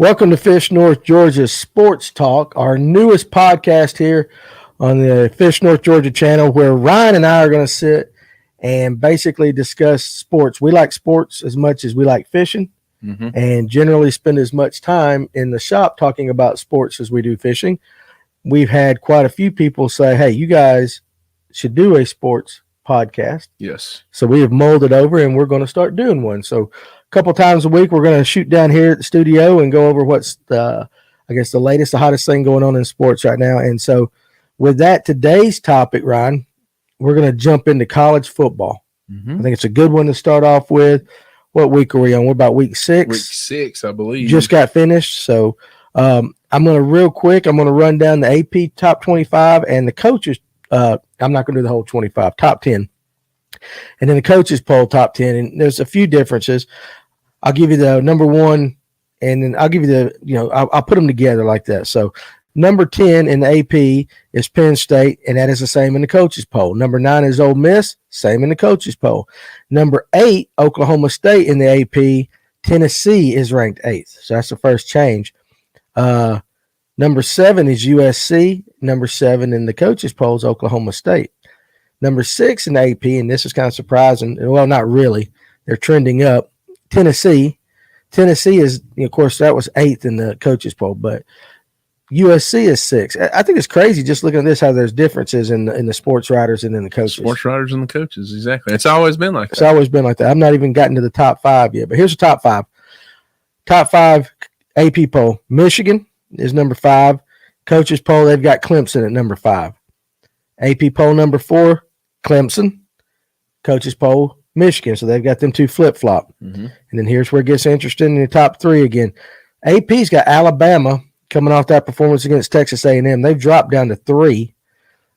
Welcome to Fish North Georgia Sports Talk, our newest podcast here on the Fish North Georgia channel, where Ryan and I are going to sit and basically discuss sports. We like sports as much as we like fishing, and generally spend as much time in the shop talking about sports as we do fishing. We've had quite a few people say, hey, you guys should do a sports podcast. Yes. So we have molded over and we're going to start doing one. So couple times a week we're going to shoot down here at the studio and go over what's the latest, the hottest thing going on in sports right now. And so with that, today's topic, Ryan, we're going to jump into college football. I think it's a good one to start off with. What week are we on? We're about week 6. Week 6, I believe. Just got finished. So I'm going to run down the AP top 25 and the coaches. I'm not going to do the whole 25, top 10. And then the coaches poll top 10. And there's a few differences. I'll give you the number one, and then I'll give you I'll put them together like that. So number 10 in the AP is Penn State, and that is the same in the coaches poll. Number 9 is Ole Miss, same in the coaches poll. Number 8, Oklahoma State in the AP. Tennessee is ranked 8th. So that's the first change. Number 7 is USC. Number 7 in the coaches poll is Oklahoma State. Number 6 in the AP, and this is kind of surprising. Well, not really. They're trending up. Tennessee is, of course, that was 8th in the coaches poll, but USC is 6th. I think it's crazy just looking at this, how there's differences in the sports writers and in the coaches. Sports writers and the coaches, exactly. It's always been like that. It's always been like that. I've not even gotten to the top 5 yet, but here's the top 5. Top 5 AP poll. Michigan is number 5. Coaches poll, they've got Clemson at number 5. AP poll number 4, Clemson. Coaches poll, Michigan. So they've got them two flip-flop. And then here's where it gets interesting in the top 3 again. AP's got Alabama coming off that performance against Texas A&M. They've dropped down to 3.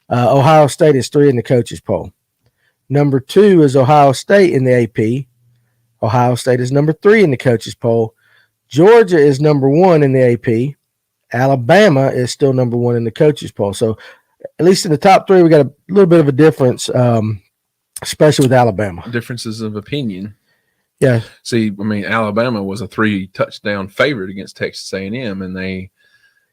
Ohio State is 3 in the coaches poll. Number 2 is Ohio State in the AP. Ohio State is number 3 in the coaches poll. Georgia is number 1 in the AP. Alabama is still number 1 in the coaches poll. So at least in the top 3, we got a little bit of a difference, especially with Alabama. Differences of opinion. Yeah. See, I mean, Alabama was a 3-touchdown favorite against Texas A&M, and they,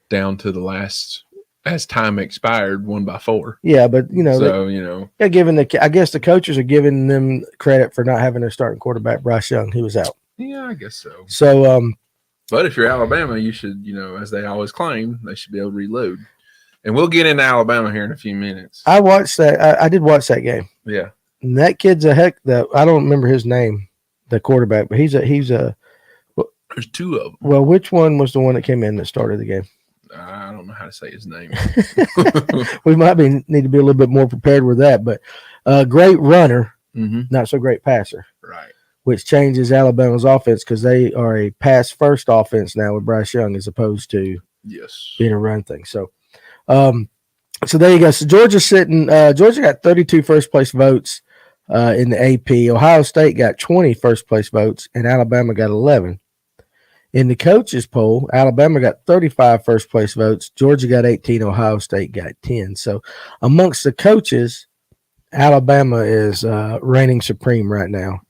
down to the last, as time expired, won by 4. Yeah, but, I guess the coaches are giving them credit for not having their starting quarterback, Bryce Young. He was out. Yeah, I guess so. So, but if you're Alabama, you should, as they always claim, they should be able to reload. And we'll get into Alabama here in a few minutes. I watched that. I did watch that game. Yeah. And that kid's I don't remember his name, the quarterback, but he's a. There's 2 of them. Well, which one was the one that came in that started the game? I don't know how to say his name. We might need to be a little bit more prepared with that, but great runner, not so great passer. Right. Which changes Alabama's offense because they are a pass-first offense now with Bryce Young as opposed to being a run thing. So, so there you go. So Georgia got 32 first-place votes in the AP. Ohio State got 20 first-place votes, and Alabama got 11. In the coaches poll, Alabama got 35 first-place votes. Georgia got 18. Ohio State got 10. So amongst the coaches, Alabama is reigning supreme right now.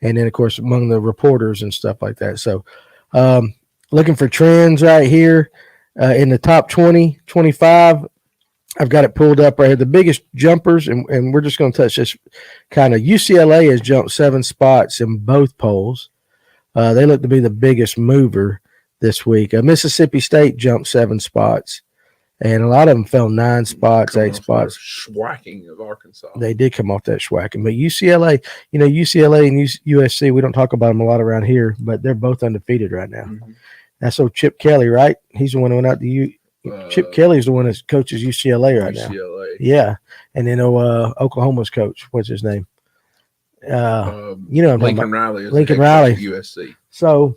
And then, of course, among the reporters and stuff like that. So looking for trends right here in the top 20, 25, I've got it pulled up right here. The biggest jumpers, and we're just going to touch this kind of. UCLA has jumped 7 spots in both polls. They look to be the biggest mover this week. Mississippi State jumped 7 spots, and a lot of them fell 9 spots, 8 spots. Schwacking of Arkansas. They did come off that schwacking. But UCLA, UCLA and USC, we don't talk about them a lot around here, but they're both undefeated right now. That's old Chip Kelly, right? He's the one who went out to Chip Kelly's the one that coaches UCLA right now. Yeah. And then Oklahoma's coach, what's his name? Lincoln Riley. Lincoln Riley. USC. So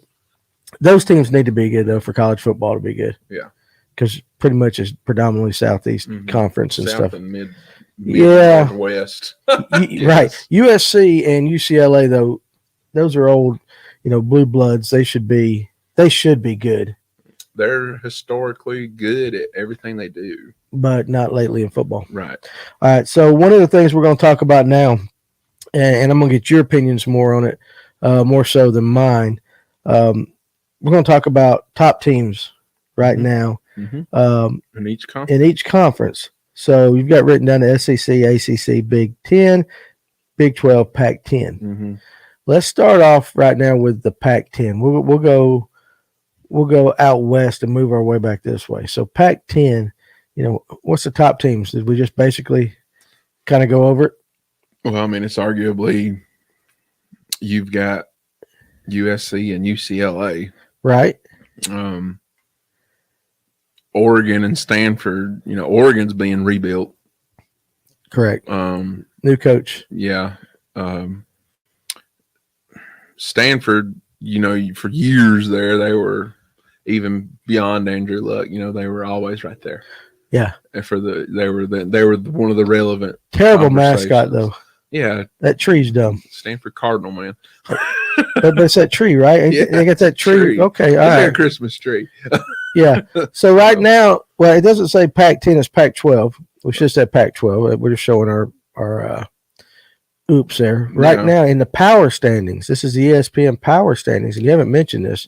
those teams need to be good, though, for college football to be good. Yeah. Because pretty much it's predominantly Southeast Conference and South stuff. And mid Northwest. Yes. Right. USC and UCLA, though, those are old, blue bloods. They should be good. They're historically good at everything they do. But not lately in football. Right. All right. So one of the things we're going to talk about now, and I'm going to get your opinions more on it, more so than mine. we're going to talk about top teams right now in each conference. So you've got written down the SEC, ACC, Big 10, Big 12, Pac-10. Mm-hmm. Let's start off right now with the Pac-10. We'll go out west and move our way back this way. So Pac-10, what's the top teams? Did we just basically kind of go over it? Well, I mean, it's arguably you've got USC and UCLA. Right. Oregon and Stanford, Oregon's being rebuilt. Correct. New coach. Yeah. Stanford, for years there, they were even beyond Andrew Luck. They were always right there. Yeah. And they were one of the relevant. Terrible mascot though. Yeah. That tree's dumb. Stanford Cardinal, man. But it's that tree, right? Yeah, they got that tree. Okay, all right. A Christmas tree. Yeah. So right now, well, it doesn't say Pac-10, it's Pac-12. We should say Pac-12. We're just showing our oops there. Right now in the power standings, this is the ESPN power standings, and you haven't mentioned this.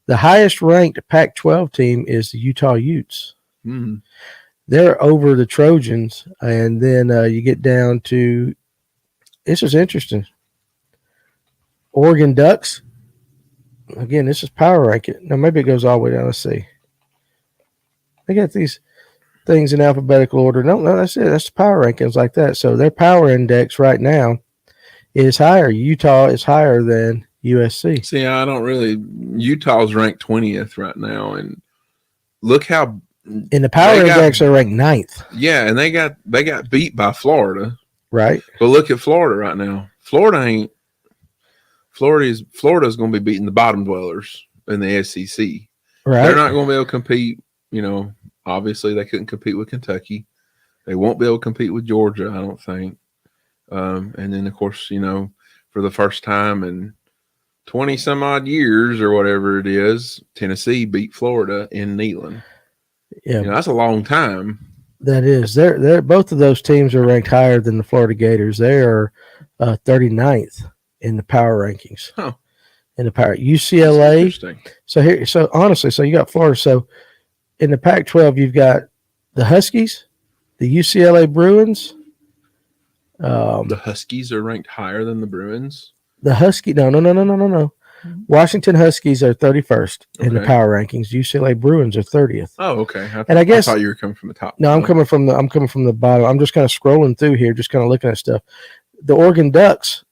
The highest ranked Pac-12 team is the Utah Utes. Mm-hmm. They're over the Trojans, and then you get down to this is interesting. Oregon Ducks. Again, this is power ranking. Now, maybe it goes all the way down. Let's see. They got these things in alphabetical order. No, that's it. That's the power rankings like that. So their power index right now is higher. Utah is higher than USC. See, I don't really. Utah's ranked 20th right now, and look how in the power index they're ranked 9th. Yeah, and they got beat by Florida. Right. But look at Florida right now. Florida's going to be beating the bottom dwellers in the SEC. Right. They're not going to be able to compete. Obviously they couldn't compete with Kentucky. They won't be able to compete with Georgia, I don't think. And then, of course, for the first time in 20 some odd years or whatever it is, Tennessee beat Florida in Neyland. Yeah, that's a long time. That is. They're both of those teams are ranked higher than the Florida Gators. They are 39th in the power rankings. Huh. In the power UCLA. So honestly, you got Florida. So in the Pac-12, you've got the Huskies, the UCLA Bruins. The Huskies are ranked higher than the Bruins. No. Washington Huskies are 31st in the power rankings. UCLA Bruins are 30th. Oh, okay. I guess I thought you were coming from the top. No, I'm coming from the bottom. I'm just kind of scrolling through here, just kind of looking at stuff. The Oregon Ducks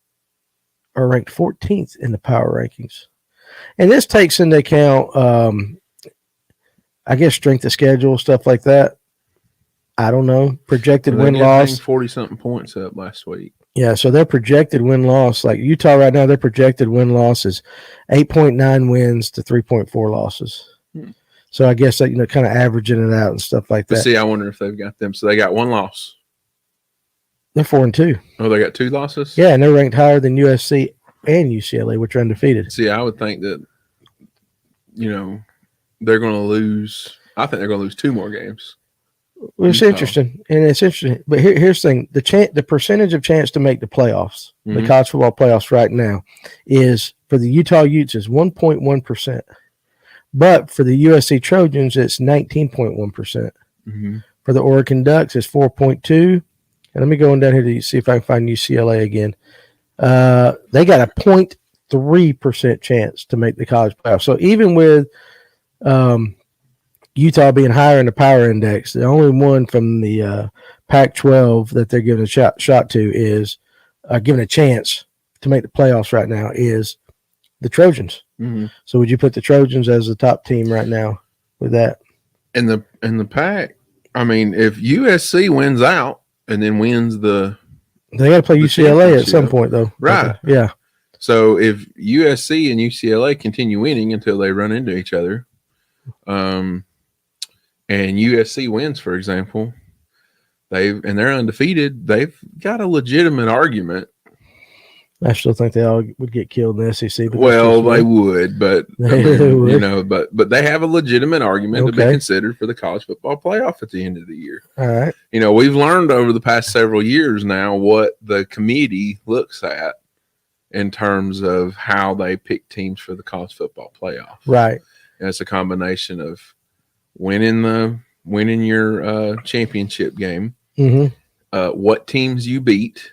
are ranked 14th in the power rankings, and this takes into account, I guess, strength of schedule, stuff like that. I don't know. Projected win-loss. 40-something points up last week. Yeah, so their projected win-loss, like Utah right now, their projected win-loss is 8.9 wins to 3.4 losses. So I guess that, kind of averaging it out and stuff like that. But see, I wonder if they've got them. So they got one loss. They're 4-2. Oh, they got 2 losses? Yeah, and they're ranked higher than USC and UCLA, which are undefeated. See, I would think that, they're going to lose. I think they're going to lose 2 more games. Well, it's interesting, and it's interesting. But here's the thing: the percentage of chance to make the playoffs, the college football playoffs right now, is for the Utah Utes is 1.1%, but for the USC Trojans it's 19.1%. For the Oregon Ducks it's 4.2. And let me go on down here to see if I can find UCLA again. They got a 0.3% chance to make the college playoffs. So even with Utah being higher in the power index, the only one from the Pac-12 that they're giving a shot to is giving a chance to make the playoffs right now is the Trojans. So would you put the Trojans as the top team right now with that? In the Pac, I mean, if USC wins out and then wins they got to play UCLA at some point, though. Right. Okay. Yeah. So if USC and UCLA continue winning until they run into each other, and USC wins, for example, they're undefeated, they've got a legitimate argument. I still think they all would get killed in the SEC. Well, they would, but would. But they have a legitimate argument to be considered for the college football playoff at the end of the year. All right. We've learned over the past several years now what the committee looks at in terms of how they pick teams for the college football playoff. Right. And it's a combination of winning your championship game, what teams you beat,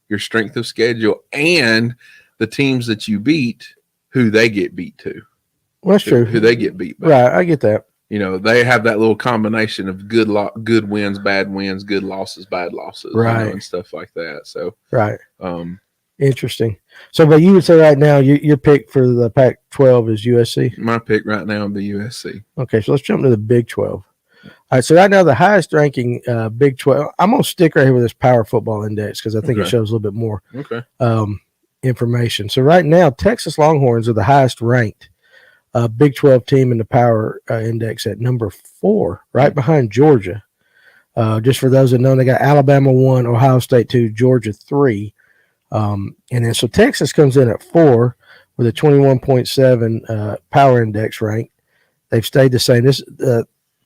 your strength of schedule, and the teams that you beat, who they get beat to. Well, that's true. Who they get beat by. Right, I get that. They have that little combination of good wins, bad wins, good losses, bad losses, right, and stuff like that. So, right. Interesting. So, but you would say right now your pick for the Pac-12 is USC? My pick right now would be USC. Okay, so let's jump to the Big 12. All right, so right now the highest ranking Big 12. I'm going to stick right here with this Power Football Index because I think it shows a little bit more information. So right now, Texas Longhorns are the highest ranked Big 12 team in the Power Index at number 4, right behind Georgia. Just for those that know, they got Alabama 1, Ohio State 2, Georgia 3. And then so Texas comes in at 4 with a 21.7 Power Index rank. They've stayed the same. This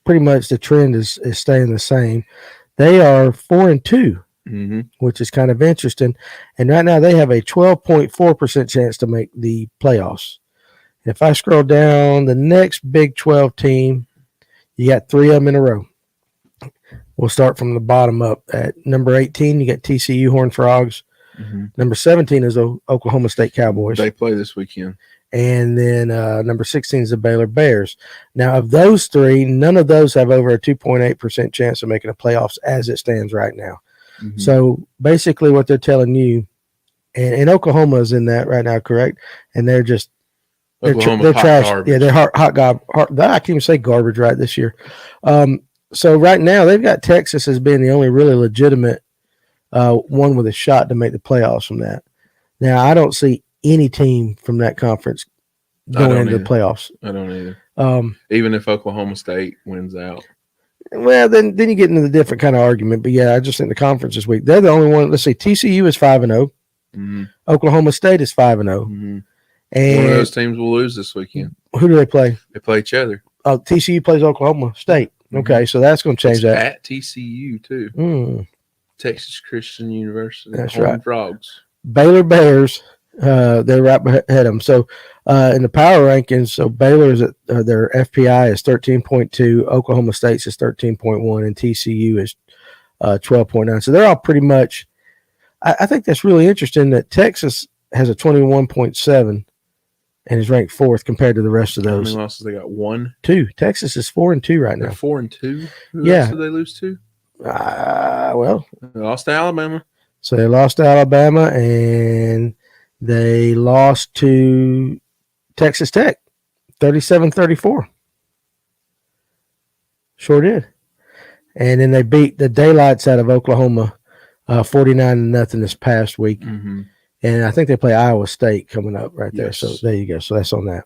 pretty much the trend is staying the same. They are 4-2, which is kind of interesting. And right now they have a 12.4% chance to make the playoffs. If I scroll down, the next Big 12 team, you got 3 of them in a row. We'll start from the bottom up. At number 18, you got TCU Horned Frogs. Number 17 is Oklahoma State Cowboys. They play this weekend. And then number 16 is the Baylor Bears. Now, of those 3, none of those have over a 2.8% chance of making the playoffs as it stands right now. So basically what they're telling you, and Oklahoma is in that right now, correct? And they're just they're trash. Garbage. Yeah, they're hot I can't even say garbage right this year. So right now they've got Texas as being the only really legitimate one with a shot to make the playoffs from that. Now, I don't see any team from that conference going into the playoffs. I don't either. Even if Oklahoma State wins out. Well, then you get into the different kind of argument. But, yeah, I just think the conference is weak. They're the only one. Let's see, TCU is 5-0. Oklahoma State is 5-0. And one of those teams will lose this weekend. Who do they play? They play each other. Oh, TCU plays Oklahoma State. Okay, so that's going to change that. At TCU, too. Texas Christian University. That's right. Frogs. Baylor Bears, they're right ahead of them. So in the power rankings, so Baylor's at their FPI is 13.2, Oklahoma State's is 13.1, and TCU is 12.9. So they're all pretty much. I think that's really interesting that Texas has a 21.7 and is ranked 4th compared to the rest of those. How many losses they got? 1, 2. Texas is 4-2 right now. They're 4-2. Who else did they lose to? Well, they lost to Alabama. So they lost to Alabama and they lost to Texas Tech, 37-34. Sure did. And then they beat the daylights out of Oklahoma, 49-0 this past week. And I think they play Iowa State coming up right there. So there you go. So that's on that.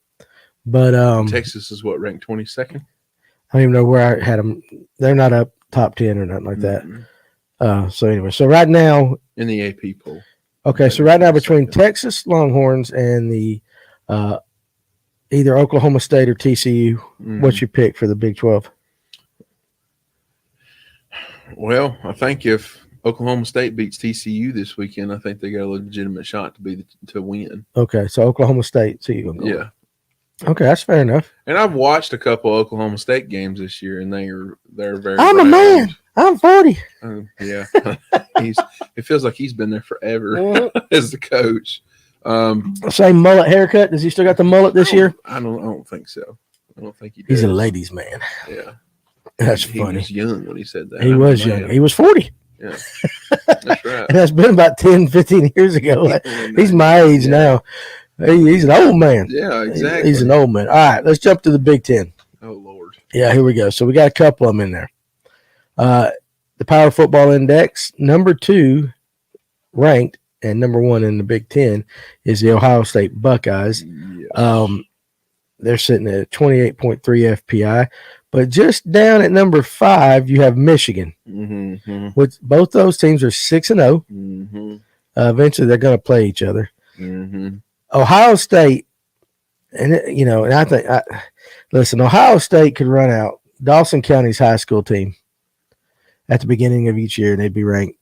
But Texas is what, ranked 22nd? I don't even know where I had them. They're not up top 10 or nothing like that. So anyway, so right now in the AP poll. Okay, so right now between Texas Longhorns and the either Oklahoma State or TCU, what's your pick for the Big 12? Well, I think if Oklahoma State beats TCU this weekend, I think they got a legitimate shot to win. Okay, so Oklahoma State, so you're gonna go. Yeah. Okay, that's fair enough. And I've watched a couple Oklahoma State games this year, and they're very. I'm a man. I'm 40. Yeah, it feels like he's been there forever as the coach. Same mullet haircut. Does he still got the mullet this year? I don't think so. I don't think he does. He's a ladies' man. Yeah, that's funny. He was young when he said that. He was young. He was 40. Yeah, that's right. And that's been about 10, 15 years ago. He's my age now. He's an old man. Yeah, exactly. He's an old man. All right, let's jump to the Big Ten. Oh, Lord. Yeah, here we go. So we got a couple of them in there. The Power Football Index, number 2 ranked and number 1 in the Big Ten is the Ohio State Buckeyes. Yes. They're sitting at 28.3 FPI. But just down at number 5, you have Michigan. Which both those teams are 6-0. Eventually, they're going to play each other. Ohio State, and I think, listen, Ohio State could run out Dawson County's high school team at the beginning of each year, and they'd be ranked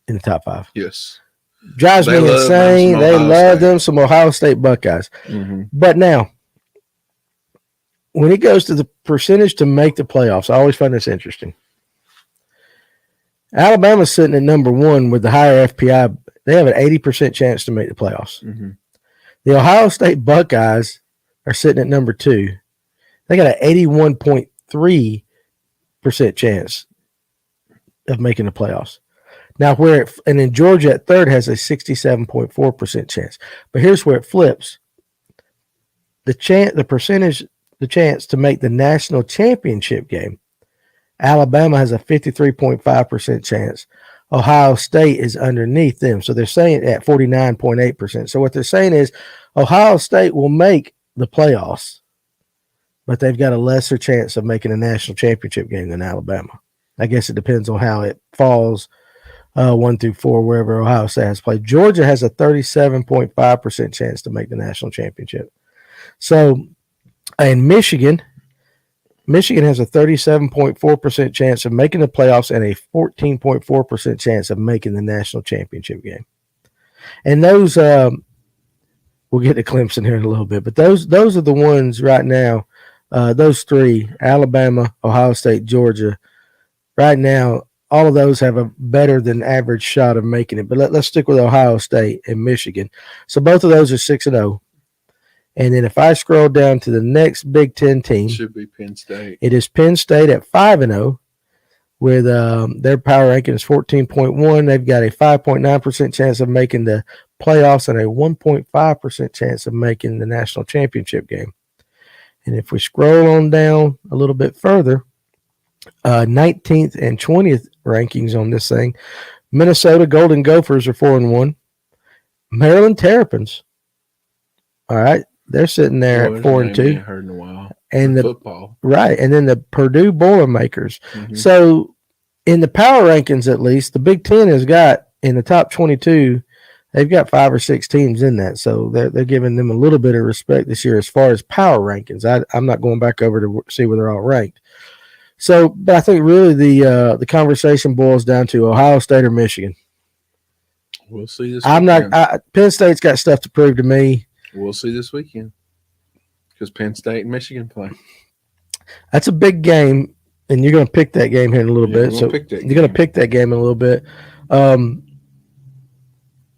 in the top 5. Yes. Drives me insane. They love them some Ohio State Buckeyes. Mm-hmm. But now, when it goes to the percentage to make the playoffs, I always find this interesting. Alabama's sitting at number 1 with the higher FPI. They have an 80% chance to make the playoffs. Mm-hmm. The Ohio State Buckeyes are sitting at number 2. They got an 81.3% chance of making the playoffs. Now, and then Georgia at 3rd has a 67.4% chance. But here's where it flips. The chance to make the national championship game, Alabama has a 53.5% chance. Ohio State is underneath them. So they're saying at 49.8%. So what they're saying is Ohio State will make the playoffs, but they've got a lesser chance of making a national championship game than Alabama. I guess it depends on how it falls, 1 through 4, wherever Ohio State has played. Georgia has a 37.5% chance to make the national championship. So, and Michigan has a 37.4% chance of making the playoffs and a 14.4% chance of making the national championship game. And those, we'll get to Clemson here in a little bit, but those are the ones right now. Those 3, Alabama, Ohio State, Georgia, right now, all of those have a better than average shot of making it. But let's stick with Ohio State and Michigan. So both of those are 6-0. And then if I scroll down to the next Big Ten team, it should be Penn State. It is Penn State at 5-0 with their power ranking is 14.1. They've got a 5.9% chance of making the playoffs and a 1.5% chance of making the national championship game. And if we scroll on down a little bit further, 19th and 20th rankings on this thing, Minnesota Golden Gophers are 4-1. Maryland Terrapins, all right, they're sitting there at 4-2. Heard in a while. And the football, right, and then the Purdue Boilermakers. Mm-hmm. So, in the power rankings, at least the Big Ten has got in the top 22. They've got 5 or 6 teams in that, so they're giving them a little bit of respect this year as far as power rankings. I'm not going back over to see where they're all ranked. So, but I think really the conversation boils down to Ohio State or Michigan. We'll see this. Penn State's got stuff to prove to me. We'll see this weekend because Penn State and Michigan play. That's a big game, and you're going to pick that game here in a little bit. So you're going to pick that game in a little bit.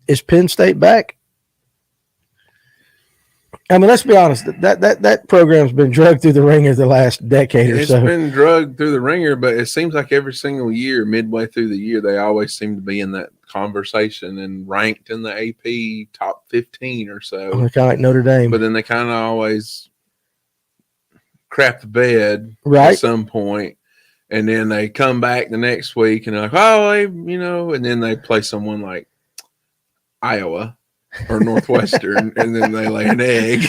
Is Penn State back? I mean, let's be honest. That program's been drugged through the ringer the last decade or so. It's been drugged through the ringer, but it seems like every single year, midway through the year, they always seem to be in that conversation and ranked in the AP top 15 or so. Kind of like Notre Dame. But then they kind of always crap the bed at some point, and then they come back the next week and they're like, and then they play someone like Iowa or Northwestern, and then they lay an egg.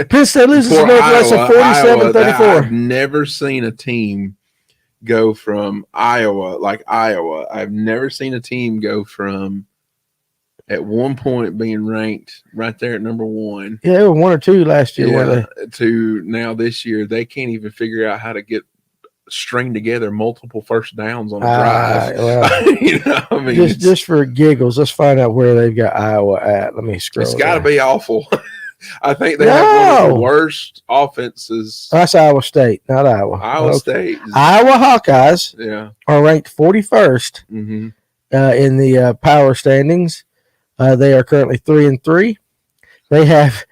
Penn State loses to Northwestern 47-34. I've never seen a team go from Iowa. I've never seen a team go from at one point being ranked right there at number 1. Yeah, they were 1 or 2 last year. Yeah, to now this year, they can't even figure out how to string together multiple first downs on a drive. Well, just for giggles, let's find out where they've got Iowa at. Let me scroll. It's got to be awful. I think they have one of the worst offenses. That's Iowa State, not Iowa. Iowa State. Iowa Hawkeyes are ranked 41st in the power standings. They are currently 3-3. They have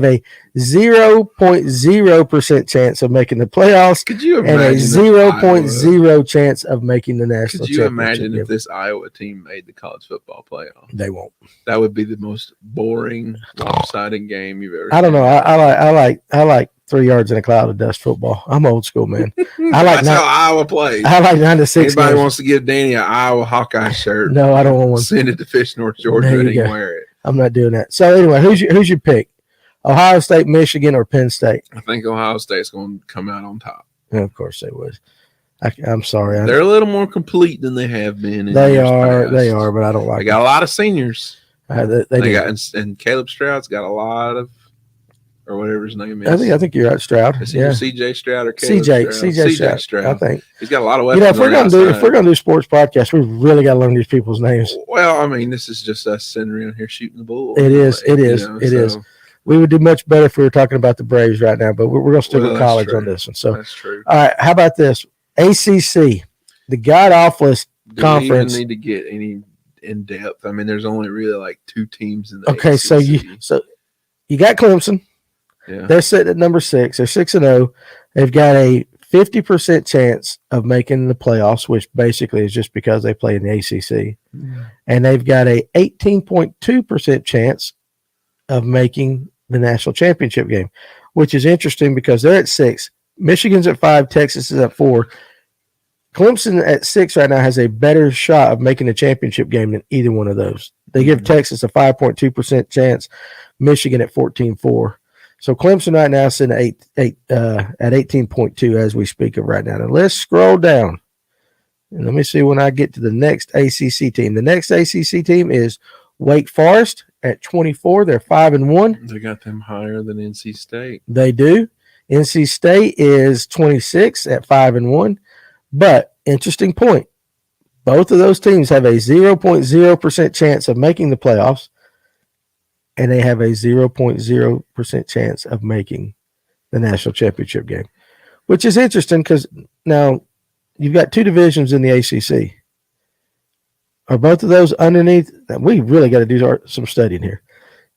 a 0.0% chance of making the playoffs. Could you imagine? And a 0.0 chance of making the national championship. Could you imagine if this Iowa team made the college football playoff? They won't. That would be the most boring, lopsided game you've ever seen. I don't know. I like 3 yards in a cloud of dust football. I'm old school, man. That's how Iowa plays. I like 9 to 6. Anybody wants to give Danny an Iowa Hawkeye shirt? No, I don't want one. Send it to Fish North Georgia and he can wear it. I'm not doing that. So anyway, who's your pick? Ohio State, Michigan, or Penn State? I think Ohio State's going to come out on top. Yeah, of course they would. I'm sorry. They're a little more complete than they have been. They are, but I don't like. They got a lot of seniors. They got, and Caleb Stroud's got a lot of or whatever his name is. I think you're right, Stroud. Is either C.J. Stroud or CJ Stroud. I think he's got a lot of weapons. If we're gonna do sports podcasts, we really got to learn these people's names. Well, I mean, this is just us sitting around here shooting the bull. It is. We would do much better if we were talking about the Braves right now, but we're going to stick with college on this one. So that's true. All right, how about this? ACC, the god awfulest conference. Do we even need to get any in depth? I mean, there's only really like 2 teams in the Okay, ACC. so you got Clemson. Yeah. They're sitting at number 6. They're 6-0. They've got a 50% chance of making the playoffs, which basically is just because they play in the ACC. Mm-hmm. And they've got a 18.2% chance of making the national championship game, which is interesting because they're at 6. Michigan's at 5. Texas is at 4. Clemson at 6 right now has a better shot of making the championship game than either one of those. They give Texas a 5.2% chance, Michigan at 14.4. So Clemson right now is sitting at 18.2 as we speak of right now. Now let's scroll down. And let me see when I get to the next ACC team. The next ACC team is Wake Forest at 24. They're 5-1. They got them higher than NC State. They do. NC State is 26 at 5-1. But interesting point. Both of those teams have a 0.0% chance of making the playoffs, and they have a 0.0% chance of making the national championship game, which is interesting because now you've got 2 divisions in the ACC. Are both of those underneath? We really got to do some studying here.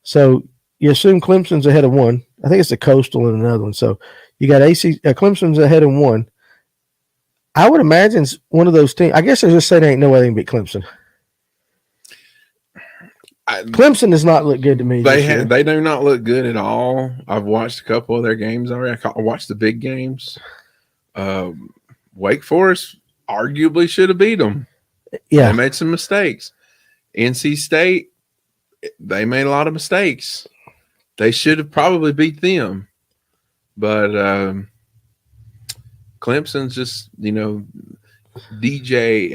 So you assume Clemson's ahead of 1. I think it's the Coastal and another one. So you got Clemson's ahead of 1. I would imagine one of those teams. I guess they're just saying there ain't no way they can beat Clemson. Clemson does not look good to me. They do not look good at all. I've watched a couple of their games already. I watched the big games. Wake Forest arguably should have beat them. Yeah, they made some mistakes. NC State, they made a lot of mistakes. They should have probably beat them, but Clemson's just DJ,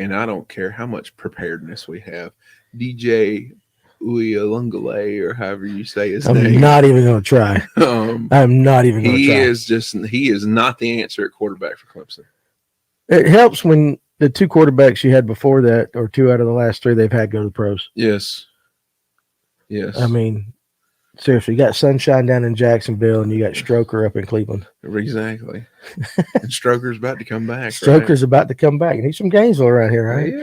and I don't care how much preparedness we have. DJ Uyalungale, or however you say his name. I'm not even going to try. I'm not even going to try. He is not the answer at quarterback for Clemson. It helps when the 2 quarterbacks you had before that, or 2 out of the last 3 they've had go to the pros. Yes. I mean, seriously, you got Sunshine down in Jacksonville, and you got Stroker up in Cleveland. Exactly. And Stroker's about to come back. Stroker's about to come back. And he's from Gainesville around here, right?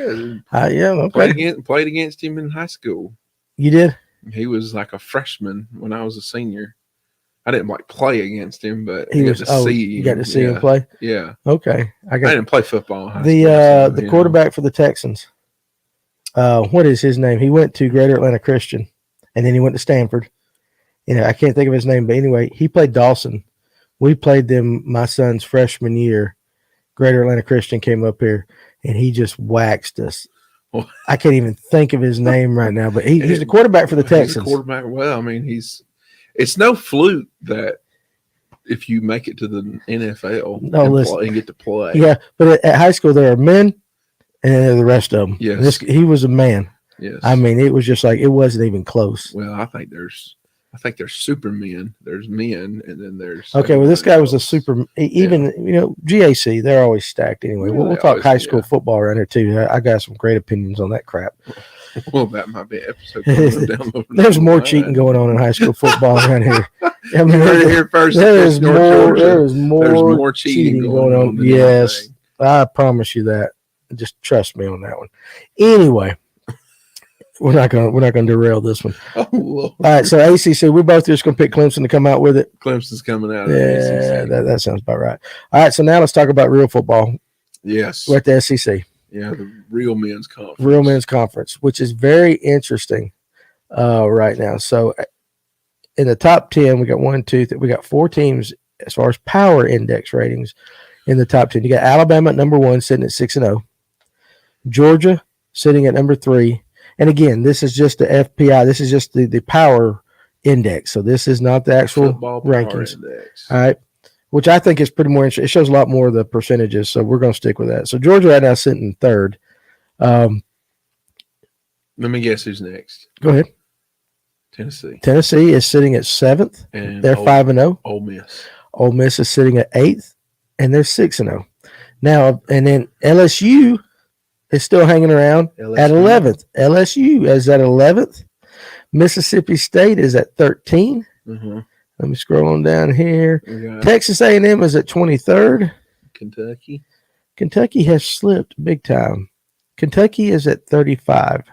Yeah. Okay. Played against him in high school. You did? He was like a freshman when I was a senior. I didn't play against him, but you got to see him play? Yeah. Okay. I didn't play football in high school. The quarterback for the Texans, what is his name? He went to Greater Atlanta Christian, and then he went to Stanford. I can't think of his name, but anyway, he played Dawson. We played them my son's freshman year. Greater Atlanta Christian came up here, and he just waxed us. Well, I can't even think of his name right now, but he's the quarterback for the Texans. Quarterback. Well, I mean, it's no fluke that if you make it to the NFL and get to play. Yeah, but at high school there are men, and then there are the rest of them. Yes, he was a man. Yes, I mean it was just like it wasn't even close. Well, I think there's supermen. There's men, and then there's okay. Well, this guy was a super. Even GAC, they're always stacked anyway. Yeah, we'll talk high school football around here too. I got some great opinions on that crap. Well, that might be an episode. There's more cheating going on in high school football around here. I mean, here first. There is more cheating going on. Yes, I promise you that. Just trust me on that one. Anyway. We're not gonna derail this one. Oh, Lord. All right, so ACC, we're both just gonna pick Clemson to come out with it. Clemson's coming out. Yeah, that sounds about right. All right, so now let's talk about real football. Yes, we're at the SEC. Yeah, the real men's conference. Real men's conference, which is very interesting right now. So in the top 10, we got 4 teams as far as power index ratings in the top 10. You got Alabama at number 1, sitting at 6-0. Georgia sitting at number 3. And again, this is just the FPI. This is just the power index. So this is not the actual rankings. Index. All right. Which I think is pretty more interesting. It shows a lot more of the percentages. So we're going to stick with that. So Georgia right now is sitting 3rd. Let me guess who's next. Go ahead. Tennessee is sitting at 7th. And they're 5-0. Ole Miss is sitting at 8th, and they're 6-0. Now, and then LSU is still hanging around at 11th. LSU is at 11th. Mississippi State is at 13. Mm-hmm. Let me scroll on down here. Texas A&M is at 23rd. Kentucky has slipped big time. Kentucky is at 35.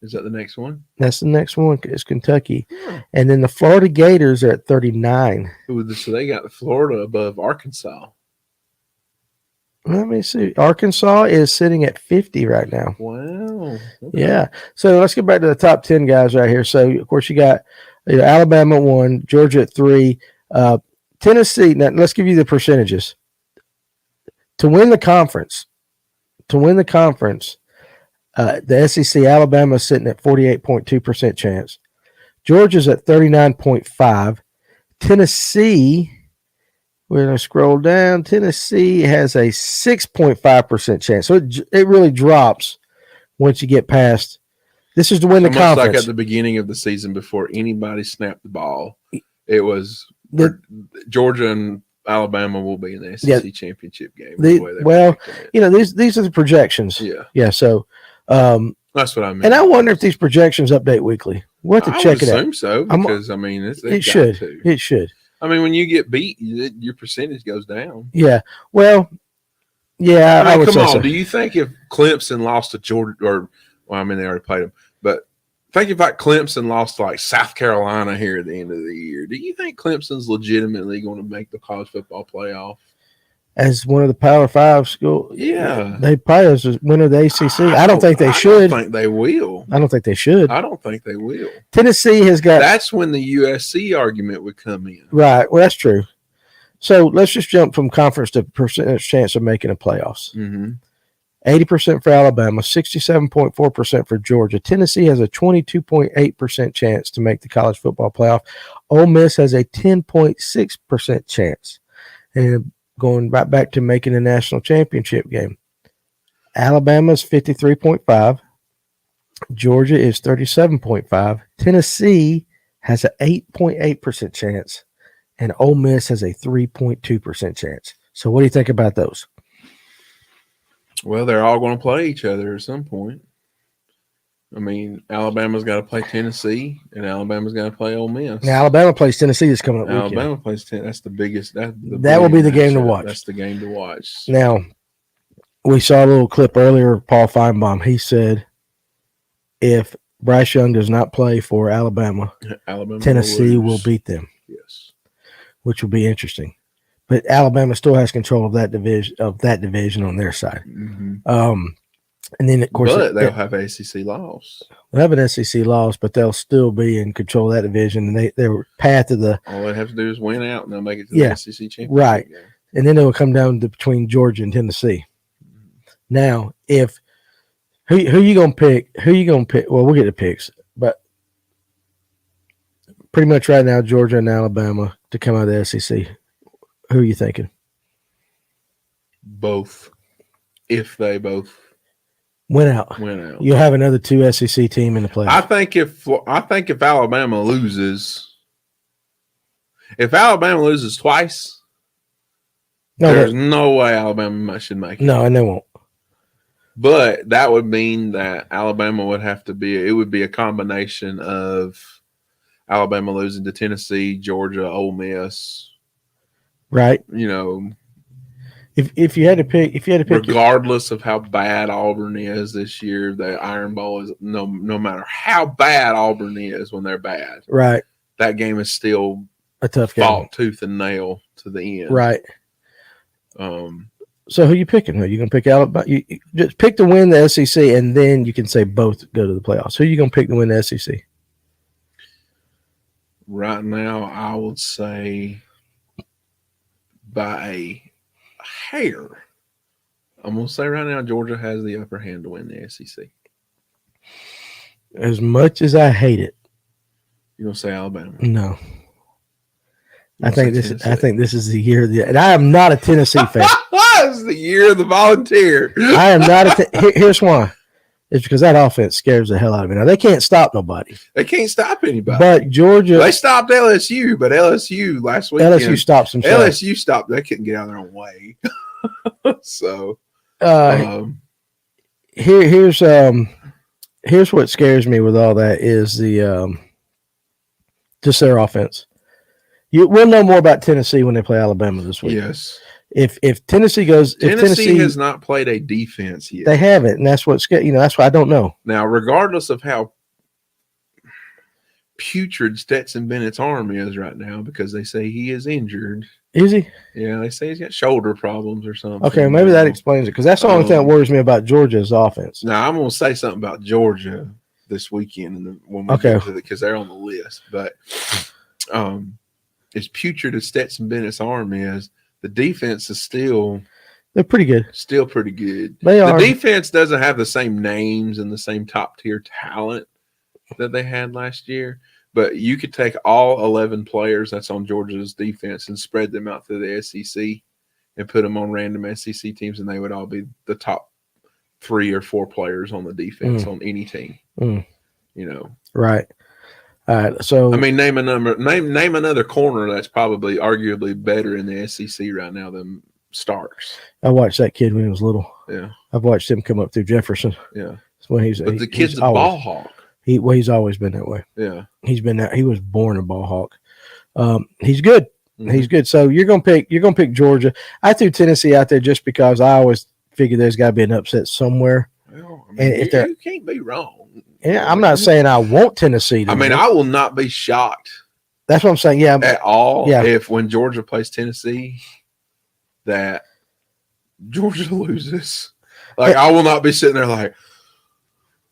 Is that the next one? That's the next one. Is Kentucky. Yeah. And then the Florida Gators are at 39. So they got Florida above Arkansas. Let me see. Arkansas is sitting at 50 right now. Wow. Okay. Yeah. So let's get back to the top 10 guys right here. So, of course, you got Alabama at 1, Georgia at 3, Tennessee. Now, let's give you the percentages. To win the conference, the SEC, Alabama is sitting at 48.2% chance. Georgia's at 39.5%. Tennessee, we're going to scroll down. Tennessee has a 6.5% chance. So it really drops once you get past. This is to win the conference. Like at the beginning of the season before anybody snapped the ball, it was Georgia and Alabama will be in the SEC championship game. These are the projections. Yeah. So that's what I mean. And I wonder if these projections update weekly. We'll have to check it out. I assume so because it should. It should. I mean, when you get beat, your percentage goes down. Yeah. Well. Yeah. I would come say on. So. Do you think if Clemson lost to Georgia, they already played them, but think if Clemson lost to South Carolina here at the end of the year, do you think Clemson's legitimately going to make the college football playoff? As one of the Power 5 schools? Yeah. They probably as a winner of the ACC. I don't think they should. I don't think they will. I don't think they should. I don't think they will. Tennessee has got. That's when the USC argument would come in. Right. Well, that's true. So let's just jump from conference to percentage chance of making the playoffs. Mm-hmm. 80% for Alabama, 67.4% for Georgia. Tennessee has a 22.8% chance to make the college football playoff. Ole Miss has a 10.6% chance. And going right back to making the national championship game. Alabama's 53.5. Georgia is 37.5. Tennessee has an 8.8% chance. And Ole Miss has a 3.2% chance. So what do you think about those? Well, they're all going to play each other at some point. I mean, Alabama's got to play Tennessee, and Alabama's got to play Ole Miss. Now, Alabama plays Tennessee this coming up weekend. Alabama plays Tennessee. That's the biggest. That will be the game to watch. That's the game to watch. Now, we saw a little clip earlier of Paul Feinbaum. He said if Bryce Young does not play for Alabama Tennessee will beat them. Yes. Which will be interesting. But Alabama still has control of that division on their side. Mm-hmm. And then, of course, they'll have SEC loss. They'll have an SEC loss, but they'll still be in control of that division. And their path to the all they have to do is win out, and they'll make it to the SEC championship. Right. Game. And then it will come down to between Georgia and Tennessee. Now, if who you gonna pick? Who you gonna pick? Well, we'll get the picks, but pretty much right now, Georgia and Alabama to come out of the SEC. Who are you thinking? Both. If they both win out. You'll have another 2 SEC team in the playoffs. I think if Alabama loses twice, there's no way Alabama should make it. No, and they won't. But that would mean that Alabama would have to it would be a combination of Alabama losing to Tennessee, Georgia, Ole Miss. Right. If you had to pick regardless of how bad Auburn is this year, the Iron Bowl is no matter how bad Auburn is when they're bad. Right. That game is still a tough game. Fought tooth and nail to the end. Right. So who you picking? Are you going to pick Alabama? You just pick to win the SEC, and then you can say both go to the playoffs. Who are you going to pick to win the SEC? Right now, I would say by a hair. I'm going to say right now, Georgia has the upper hand to win the SEC. As much as I hate it. You're going to say Alabama? No. I think this is the year and I am not a Tennessee fan. This is the year of the volunteer. I am not here's why. is because that offense scares the hell out of me. Now, they can't stop nobody. They can't stop anybody. But Georgia. They stopped LSU, but LSU last week. LSU stops themselves. LSU stopped. They couldn't get out of their own way. So. Here's what scares me with all that is the just their offense. We'll know more about Tennessee when they play Alabama this week. Yes. If Tennessee goes, Tennessee has not played a defense yet. They haven't, and that's what's that's why I don't know. Now, regardless of how putrid Stetson Bennett's arm is right now, because they say he is injured. Is he? Yeah, they say he's got shoulder problems or something. Okay, maybe that explains it, because that's the only thing that worries me about Georgia's offense. Now, I'm going to say something about Georgia this weekend when we get to because they're on the list. But as putrid as Stetson Bennett's arm is, the defense is they're pretty good. Still pretty good. They are. The defense doesn't have the same names and the same top-tier talent that they had last year, but you could take all 11 players that's on Georgia's defense and spread them out through the SEC and put them on random SEC teams, and they would all be the top 3 or 4 players on the defense on any team. Right. All right. So I mean, name another corner that's probably arguably better in the SEC right now than Starks. I watched that kid when he was little. Yeah. I've watched him come up through Jefferson. Yeah. But the kid's a ball hawk. He's always been that way. Yeah. He's been that. He was born a ball hawk. He's good. Mm-hmm. He's good. So you're gonna pick Georgia. I threw Tennessee out there just because I always figure there's got to be an upset somewhere. Well, I mean, and you can't be wrong. Yeah, I'm not saying I want Tennessee to win. I will not be shocked. That's what I'm saying. Yeah, at all. Yeah. If when Georgia plays Tennessee, that Georgia loses. Like, I will not be sitting there like,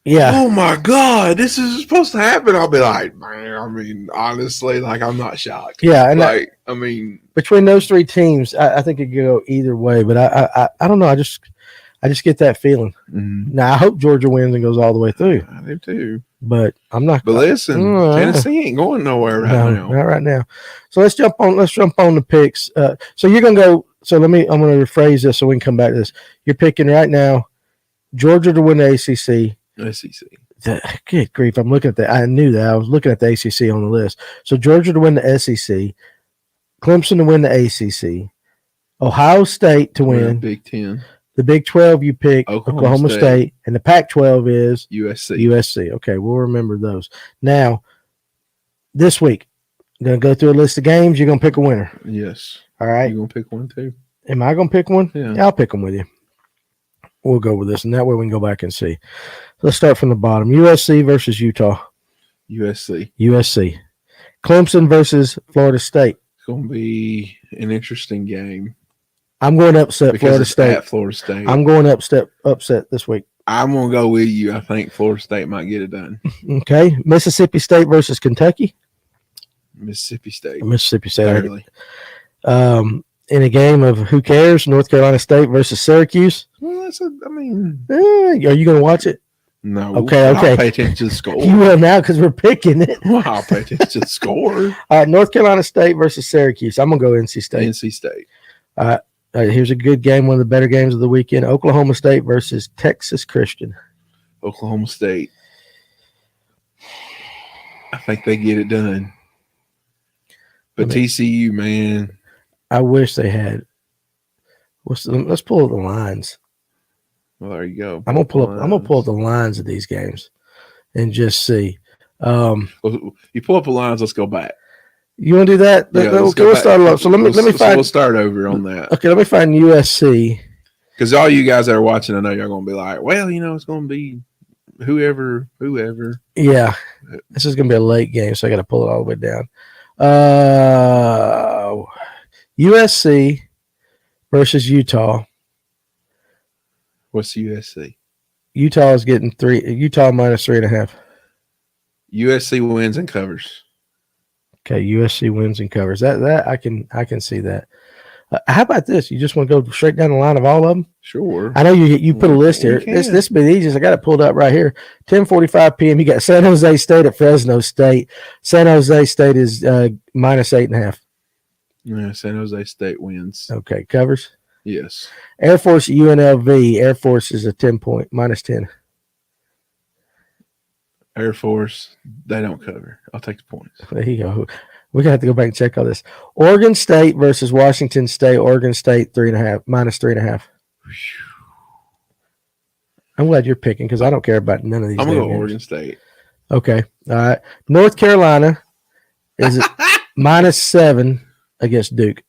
yeah, oh my God, this is supposed to happen. I'll be like, man, I mean, honestly, like, I'm not shocked. Yeah, and I mean, between those 3 teams, I think it could go either way. But I don't know. I just get that feeling. Mm-hmm. Now I hope Georgia wins and goes all the way through. I do too. But I'm not. But listen, Tennessee ain't going nowhere now. Not right now. So let's jump on the picks. So you're gonna go. So I'm gonna rephrase this so we can come back to this. You're picking right now Georgia to win the ACC. Good grief! I'm looking at that. I knew that. I was looking at the ACC on the list. So Georgia to win the SEC, Clemson to win the ACC, Ohio State to win Big Ten. The Big 12 you pick Oklahoma State, and the Pac-12 is USC. Okay, we'll remember those. Now, this week, I'm going to go through a list of games. You're going to pick a winner. Yes. All right. You're going to pick one too. Am I going to pick one? Yeah. I'll pick them with you. We'll go with this, and that way we can go back and see. Let's start from the bottom. USC versus Utah. USC. Clemson versus Florida State. It's going to be an interesting game. I'm going to upset Florida State. At Florida State. I'm going to upset this week. I'm going to go with you. I think Florida State might get it done. Okay. Mississippi State versus Kentucky. Mississippi State. Barely. In a game of who cares, North Carolina State versus Syracuse. Well, are you going to watch it? No. Okay. I'll pay attention to the score. You will now because we're picking it. Well, I'll pay attention to the score. All right, North Carolina State versus Syracuse. I'm going to go NC State. NC State. Here's a good game, one of the better games of the weekend. Oklahoma State versus Texas Christian. Oklahoma State. I think they get it done. But TCU, man. I wish they had. Let's pull up the lines. Well, there you go. I'm gonna pull up the lines of these games and just see. You pull up the lines. Let's go back. You want to do that? Yeah, we'll start off. So let me find. We'll start over on that. Okay, let me find USC. Because all you guys that are watching, I know you're going to be like, well, it's going to be whoever. Yeah, this is going to be a late game, so I got to pull it all the way down. USC versus Utah. What's USC? Utah is getting 3. Utah minus 3.5. USC wins and covers. Okay, USC wins and covers. That I can see that. How about this? You just want to go straight down the line of all of them? Sure. I know you put a list here. This be the easiest. I got it pulled up right here. 10:45 p.m. You got San Jose State at Fresno State. San Jose State is minus 8.5. Yeah, San Jose State wins. Okay, covers. Yes. Air Force UNLV. Air Force is a 10 point minus 10. Air Force, they don't cover. I'll take the points. There you go. We're gonna have to go back and check all this. Oregon State versus Washington State. Oregon State -3.5. I'm glad you're picking because I don't care about none of these. I'm gonna go Oregon State. Okay. All right. North Carolina is -7 against Duke.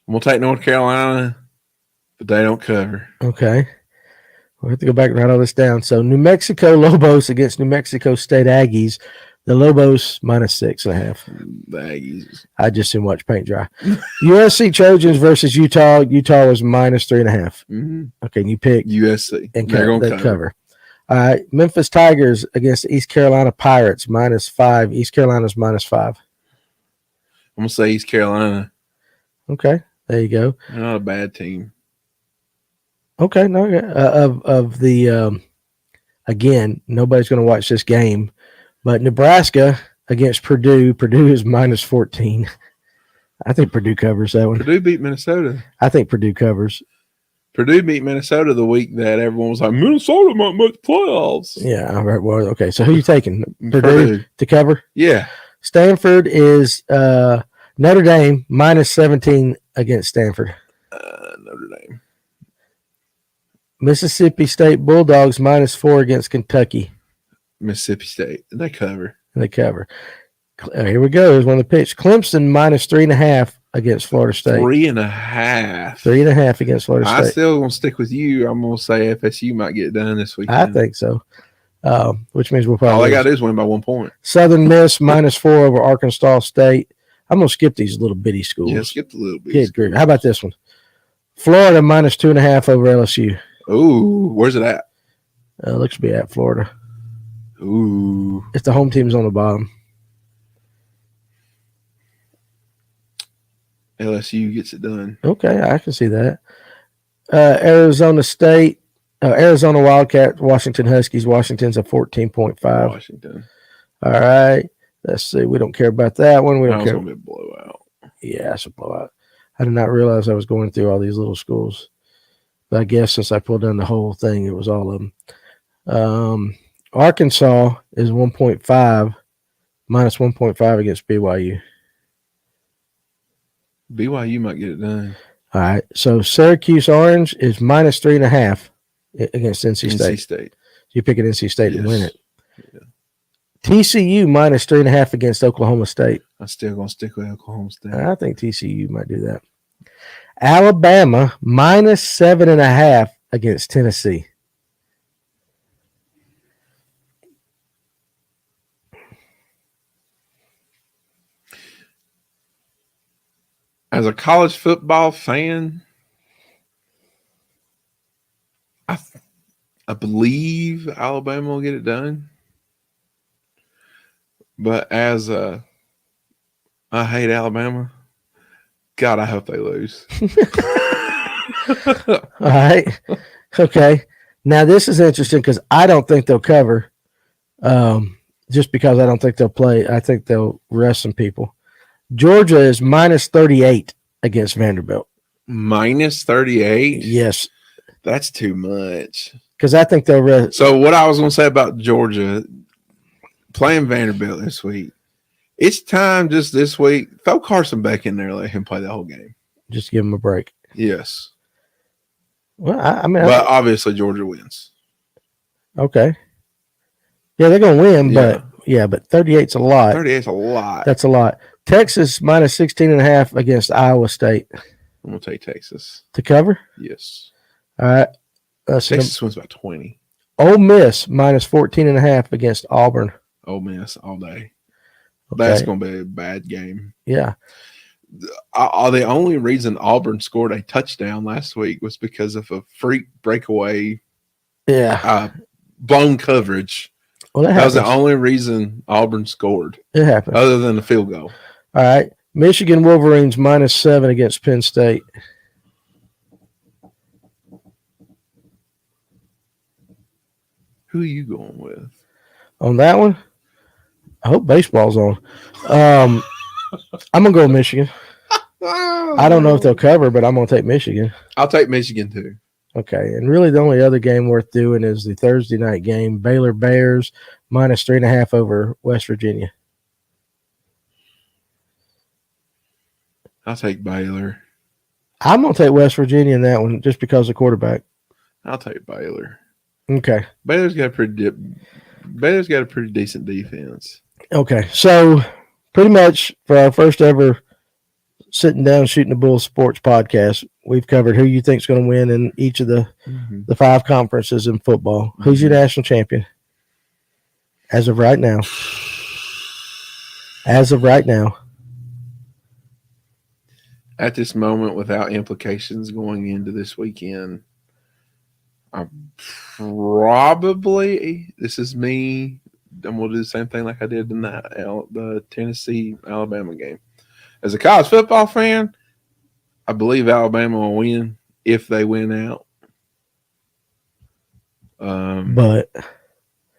I'm gonna take North Carolina, but they don't cover. Okay. We'll have to go back and write all this down. So New Mexico Lobos against New Mexico State Aggies. The Lobos -6.5. The Aggies. I just didn't watch paint dry. USC Trojans versus Utah. Utah was -3.5. Mm-hmm. Okay, and you picked USC. And they cover. All right. Memphis Tigers against East Carolina Pirates -5. East Carolina's -5. I'm gonna say East Carolina. Okay, there you go. They're not a bad team. Okay, no, of the again, nobody's going to watch this game, but Nebraska against Purdue. Purdue is -14. I think Purdue covers that one. Purdue beat Minnesota. I think Purdue covers. Purdue beat Minnesota the week that everyone was like, Minnesota might make playoffs. Yeah, well, okay. So who are you taking? Purdue to cover? Yeah. Stanford is Notre Dame -17 against Stanford. Notre Dame. Mississippi State Bulldogs -4 against Kentucky. Mississippi State. They cover. And they cover. Here we go. Here's one of the picks. Clemson -3.5 against Florida State. 3.5. 3.5 against Florida State. I still gonna stick with you. I'm gonna say FSU might get it done this weekend. I think so. Which means we'll probably. All they got to do is win by 1 point. Southern Miss -4 over Arkansas State. I'm gonna skip these little bitty schools. Yeah, skip the little bitty. Good. How about this one? Florida -2.5 over LSU. Ooh, where's it at? Looks to be at Florida. Ooh. If the home team's on the bottom. LSU gets it done. Okay, I can see that. Arizona State, Arizona Wildcats, Washington Huskies. Washington's a 14.5. Washington. All right. Let's see. We don't care about that one. We don't care. Going to be a blowout. Yeah, it's a blowout. I did not realize I was going through all these little schools. But I guess since I pulled down the whole thing, it was all of them. Arkansas is 1.5, -1.5 against BYU. BYU might get it done. All right. So Syracuse Orange is -3.5 against NC State. NC State. You pick an NC State to win it. Yeah. TCU -3.5 against Oklahoma State. I'm still going to stick with Oklahoma State. I think TCU might do that. Alabama -7.5 against Tennessee. As a college football fan, I believe Alabama will get it done. But I hate Alabama. God, I hope they lose. All right. Okay. Now, this is interesting because I don't think they'll cover just because I don't think they'll play. I think they'll rest some people. Georgia is -38 against Vanderbilt. -38? Yes. That's too much. Because I think they'll rest. So what I was going to say about Georgia playing Vanderbilt this week, it's time just this week. Throw Carson back in there, let him play the whole game. Just give him a break. Yes. Well, I mean, but obviously Georgia wins. Okay. Yeah, they're going to win, but 38's a lot. 38's a lot. That's a lot. Texas -16.5 against Iowa State. I'm going to take Texas. To cover? Yes. All right. Texas wins by 20. Ole Miss -14.5 against Auburn. Ole Miss all day. Okay. That's going to be a bad game. Yeah. The only reason Auburn scored a touchdown last week was because of a freak breakaway. Yeah. Blown coverage. Well, that was the only reason Auburn scored. It happened. Other than the field goal. All right. Michigan Wolverines -7 against Penn State. Who are you going with? On that one? I hope baseball's on. I'm going to go with Michigan. I don't know if they'll cover, but I'm going to take Michigan. I'll take Michigan too. Okay, and really the only other game worth doing is the Thursday night game, Baylor Bears minus 3.5 over West Virginia. I'll take Baylor. I'm going to take West Virginia in that one just because of quarterback. I'll take Baylor. Okay. Baylor's got a pretty decent defense. Okay, so pretty much for our first ever sitting down shooting the bull sports podcast, we've covered who you think's going to win in each of the 5 conferences in football. Mm-hmm. Who's your national champion as of right now? At this moment, without implications going into this weekend, I'm probably, this is me, I'm going to do the same thing like I did in the Tennessee-Alabama game. As a college football fan, I believe Alabama will win if they win out.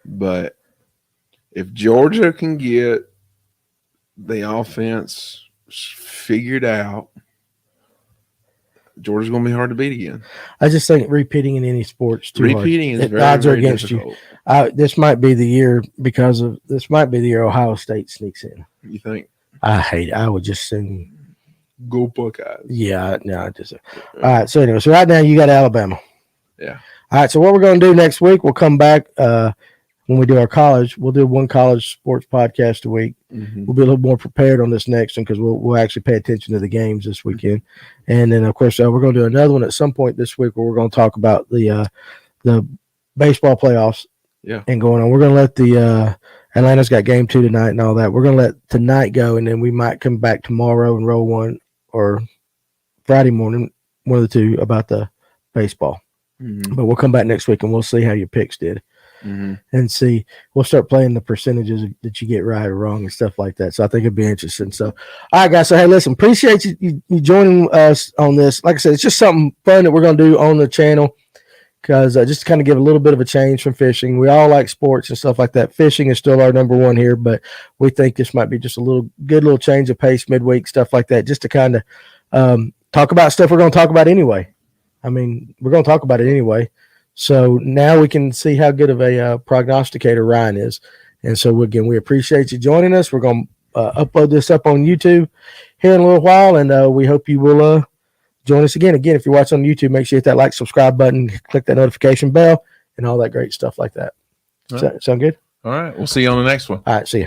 But if Georgia can get the offense figured out, Georgia's going to be hard to beat again. I just think repeating in any sports too hard. Is very, odds are very against difficult. You. This might be the year Ohio State sneaks in. You think? I would just sing. Go Buckeyes. Yeah, no, all right. So anyway, right now you got Alabama. Yeah. All right. So what we're going to do next week, we'll come back when we do our college. We'll do one college sports podcast a week. Mm-hmm. We'll be a little more prepared on this next one because we'll actually pay attention to the games this weekend. And then of course we're going to do another one at some point this week where we're going to talk about the baseball playoffs. Yeah. And going on. We're going to let the Atlanta's got game 2 tonight and all that. We're going to let tonight go, and then we might come back tomorrow and roll one or Friday morning, one of the two, about the baseball. Mm-hmm. But we'll come back next week, and we'll see how your picks did. Mm-hmm. And see, we'll start playing the percentages that you get right or wrong and stuff like that. So I think it'd be interesting. So, all right, guys. So, hey, listen, appreciate you joining us on this. Like I said, it's just something fun that we're going to do on the channel. Because just to kind of give a little bit of a change from fishing. We all like sports and stuff like that. Fishing is still our number one here, but we think this might be just a good little change of pace midweek, stuff like that, just to kind of talk about stuff we're going to talk about anyway. I mean, we're going to talk about it anyway. So now we can see how good of a prognosticator Ryan is. And so, again, we appreciate you joining us. We're going to upload this up on YouTube here in a little while, and we hope you will join us again. Again, if you're watching on YouTube, make sure you hit that like, subscribe button, click that notification bell, and all that great stuff like that. Sound good? All right. We'll see you on the next one. All right. See you.